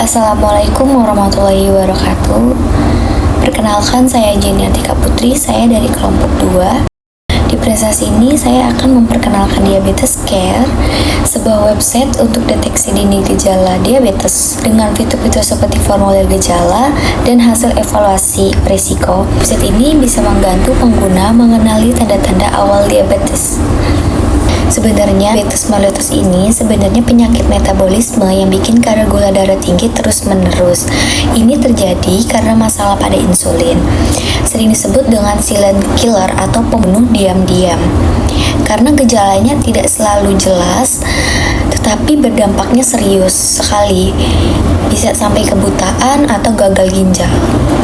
Assalamualaikum warahmatullahi wabarakatuh. Perkenalkan, saya Jenny Atika Putri, saya dari kelompok 2. Di presentasi ini saya akan memperkenalkan Diabetes Care, sebuah website untuk deteksi dini gejala diabetes dengan fitur-fitur seperti formulir gejala dan hasil evaluasi risiko. Website ini bisa membantu pengguna mengenali tanda-tanda awal diabetes. Sebenarnya diabetes mellitus ini sebenarnya penyakit metabolisme yang bikin kadar gula darah tinggi terus-menerus. Ini terjadi karena masalah pada insulin. Sering disebut dengan silent killer atau pembunuh diam-diam. Karena gejalanya tidak selalu jelas, tetapi berdampaknya serius sekali. Bisa sampai kebutaan atau gagal ginjal.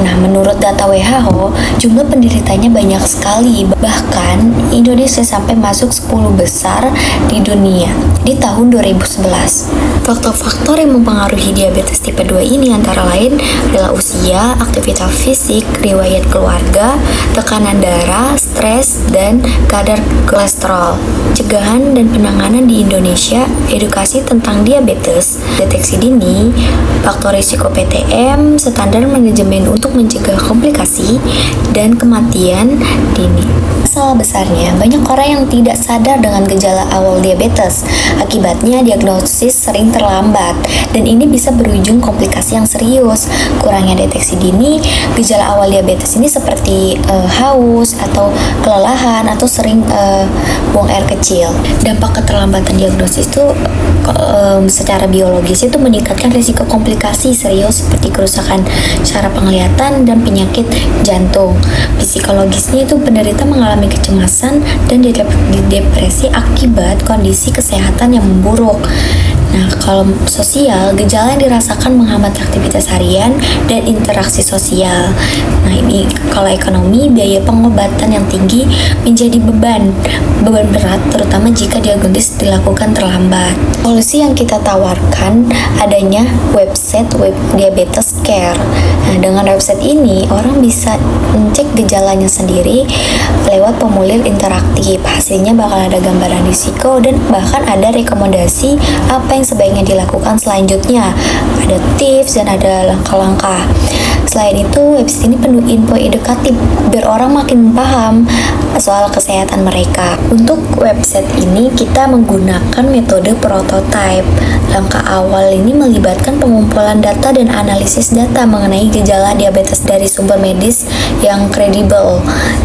Nah, menurut data WHO, jumlah penderitanya banyak sekali. Bahkan, Indonesia sampai masuk 10 besar di dunia di tahun 2011. Faktor-faktor yang mempengaruhi diabetes tipe 2 ini antara lain adalah usia, aktivitas fisik, riwayat keluarga, tekanan darah, stres, dan kadar kolesterol. Cegahan dan penanganan di Indonesia, edukasi tentang diabetes, deteksi dini, faktor risiko PTM, standar manajemen untuk mencegah komplikasi dan kematian dini. Masalah besarnya, banyak orang yang tidak sadar dengan gejala awal diabetes. Akibatnya, diagnosis sering terlambat, dan ini bisa berujung komplikasi yang serius. Kurangnya deteksi dini, gejala awal diabetes ini seperti haus, atau kelelahan, atau sering buang air kecil. Dampak keterlambatan diagnosis itu secara biologis itu meningkatkan risiko komplikasi serius seperti kerusakan cara penglihatan dan penyakit jantung. Psikologisnya itu penderita mengalami kecemasan dan depresi akibat kondisi kesehatan yang memburuk. Nah, kalau sosial, gejala yang dirasakan menghambat aktivitas harian dan interaksi sosial. Nah, ini kalau ekonomi, biaya pengobatan yang tinggi menjadi beban berat, terutama jika diagnosis dilakukan terlambat. Solusi yang kita tawarkan adanya website Diabetes Care. Nah, dengan website ini, orang bisa mencek gejalanya sendiri lewat formulir interaktif. Hasilnya bakal ada gambaran risiko dan bahkan ada rekomendasi apa yang sebaiknya dilakukan selanjutnya. Ada tips dan ada langkah-langkah. Selain itu, website ini penuh info edukatif biar orang makin paham soal kesehatan mereka. Untuk website ini kita menggunakan metode prototype. Langkah awal ini melibatkan pengumpulan data dan analisis data mengenai gejala diabetes dari sumber medis yang kredibel.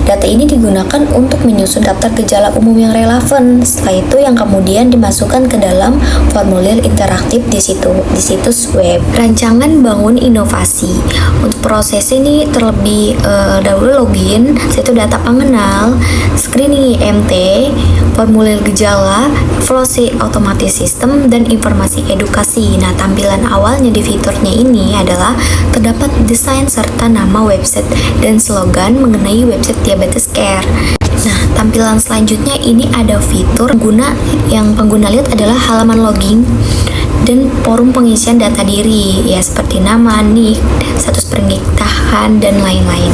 Data ini digunakan untuk menyusun daftar gejala umum yang relevan. Setelah itu yang kemudian dimasukkan ke dalam formulir interaktif di situs web. Rancangan bangun inovasi. Untuk proses ini terlebih dahulu login, yaitu data pengenal, screening IMT, formulir gejala, flow otomatis sistem, dan informasi edukasi. Nah, tampilan awalnya di fiturnya ini adalah terdapat desain serta nama website dan slogan mengenai website Diabetes Care. Nah, tampilan selanjutnya ini ada fitur yang pengguna lihat adalah halaman login dan forum pengisian data diri, ya seperti nama, nik, status pernikahan, dan lain-lain.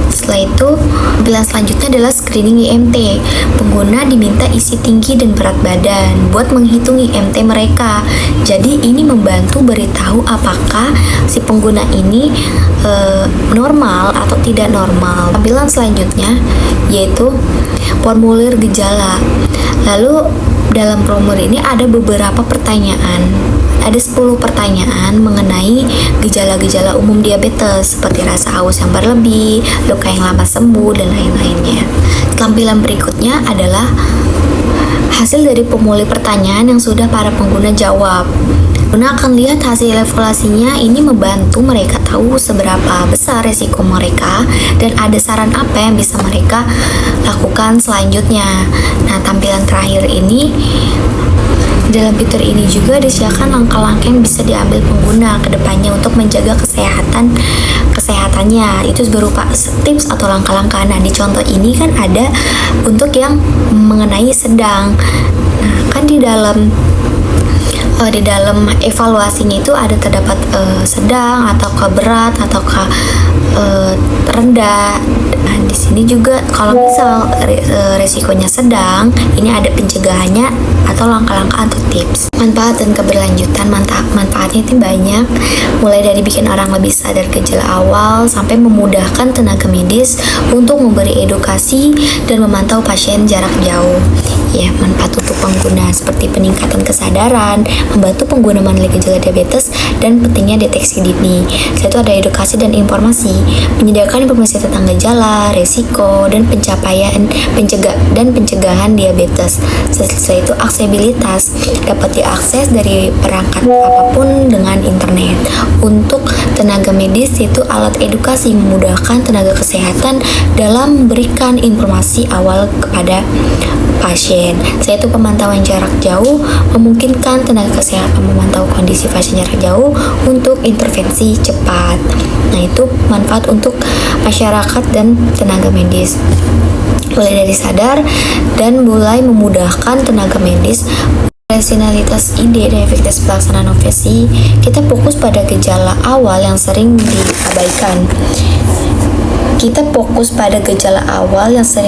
Setelah itu, tampilan selanjutnya adalah screening IMT. Pengguna diminta isi tinggi dan berat badan buat menghitung IMT mereka. Jadi ini membantu beritahu apakah si pengguna ini normal atau tidak normal. Tampilan selanjutnya yaitu formulir gejala. Lalu dalam formulir ini ada beberapa pertanyaan. Ada 10 pertanyaan mengenai gejala-gejala umum diabetes seperti rasa haus yang berlebih, luka yang lama sembuh, dan lain-lainnya. Tampilan berikutnya adalah hasil dari formulir pertanyaan yang sudah para pengguna jawab. Pengguna akan lihat hasil evaluasinya. Ini membantu mereka tahu seberapa besar resiko mereka dan ada saran apa yang bisa mereka lakukan selanjutnya. Nah, tampilan terakhir ini, dalam fitur ini juga disediakan langkah-langkah yang bisa diambil pengguna ke depannya untuk menjaga kesehatannya. Itu berupa tips atau langkah-langkah. Nah, di contoh ini kan ada untuk yang mengenai sedang. Nah, kan di dalam Di dalam evaluasinya itu ada terdapat sedang ataukah berat ataukah rendah. Nah, di sini juga kalau misal resikonya sedang, ini ada pencegahannya atau langkah-langkah atau tips. Manfaat dan keberlanjutan, manfaatnya itu banyak, mulai dari bikin orang lebih sadar gejala awal sampai memudahkan tenaga medis untuk memberi edukasi dan memantau pasien jarak jauh. Ya, manfaat untuk pengguna seperti peningkatan kesadaran, membantu pengguna mengenali gejala diabetes, dan pentingnya deteksi dini. Setelah itu ada edukasi dan informasi, menyediakan informasi tentang gejala, resiko, dan pencegahan diabetes. Setelah itu aksesibilitas, dapat diakses dari perangkat apapun dengan internet. Untuk tenaga medis itu alat edukasi memudahkan tenaga kesehatan dalam memberikan informasi awal kepada pasien. Setelah itu pemantauan jarak jauh, memungkinkan tenaga kesehatan memantau kondisi pasien jarak jauh untuk intervensi cepat. Nah, itu manfaat untuk masyarakat dan tenaga medis. Mulai dari sadar dan mulai memudahkan tenaga medis. Rasionalitas ide dan efektivitas pelaksanaan operasi, kita fokus pada gejala awal yang sering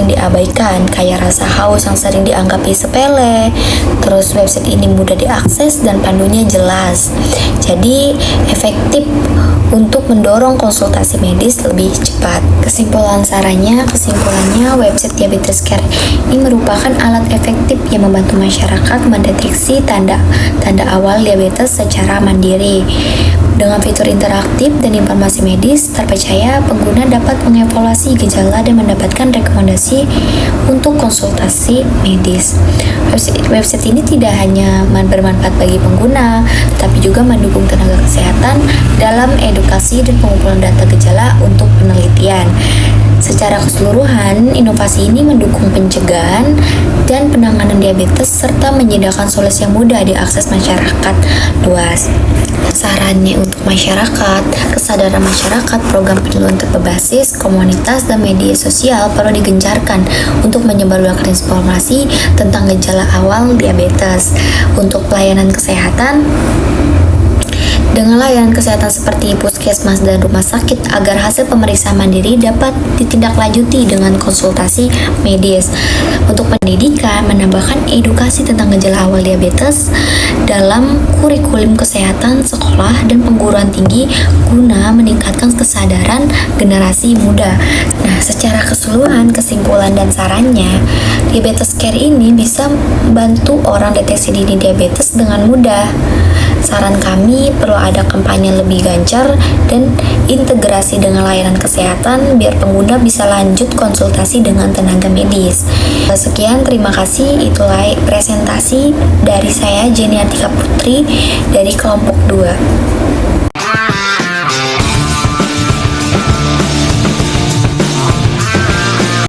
diabaikan. Kayak rasa haus yang sering dianggap sepele. Terus website ini mudah diakses dan panduannya jelas. Jadi efektif untuk mendorong konsultasi medis lebih cepat. Kesimpulannya, website Diabetes Care ini merupakan alat efektif yang membantu masyarakat mendeteksi tanda awal diabetes secara mandiri. Dengan fitur interaktif dan informasi medis terpercaya, pengguna dapat mengevaluasi gejala dan mendapatkan rekomendasi untuk konsultasi medis. Website ini tidak hanya bermanfaat bagi pengguna, tetapi juga mendukung tenaga kesehatan dalam edukasi dan pengumpulan data gejala untuk penelitian. Secara keseluruhan, inovasi ini mendukung pencegahan dan penanganan diabetes serta menyediakan solusi yang mudah diakses masyarakat luas. Sarannya untuk masyarakat, kesadaran masyarakat, program penyuluhan berbasis komunitas dan media sosial perlu digencarkan untuk menyebarluaskan informasi tentang gejala awal diabetes. Untuk pelayanan kesehatan, dengan layanan kesehatan seperti puskesmas dan rumah sakit agar hasil pemeriksaan mandiri dapat ditindaklanjuti dengan konsultasi medis. Untuk pendidikan, menambahkan edukasi tentang gejala awal diabetes dalam kurikulum kesehatan sekolah dan perguruan tinggi guna meningkatkan kesadaran generasi muda. Nah, secara keseluruhan, kesimpulan dan sarannya, Diabetes Care ini bisa membantu orang deteksi dini diabetes dengan mudah. Saran kami perlu ada kampanye lebih gencar dan integrasi dengan layanan kesehatan biar pengguna bisa lanjut konsultasi dengan tenaga medis. Sekian, terima kasih. Itulah presentasi dari saya, Jenny Atika Putri dari kelompok 2.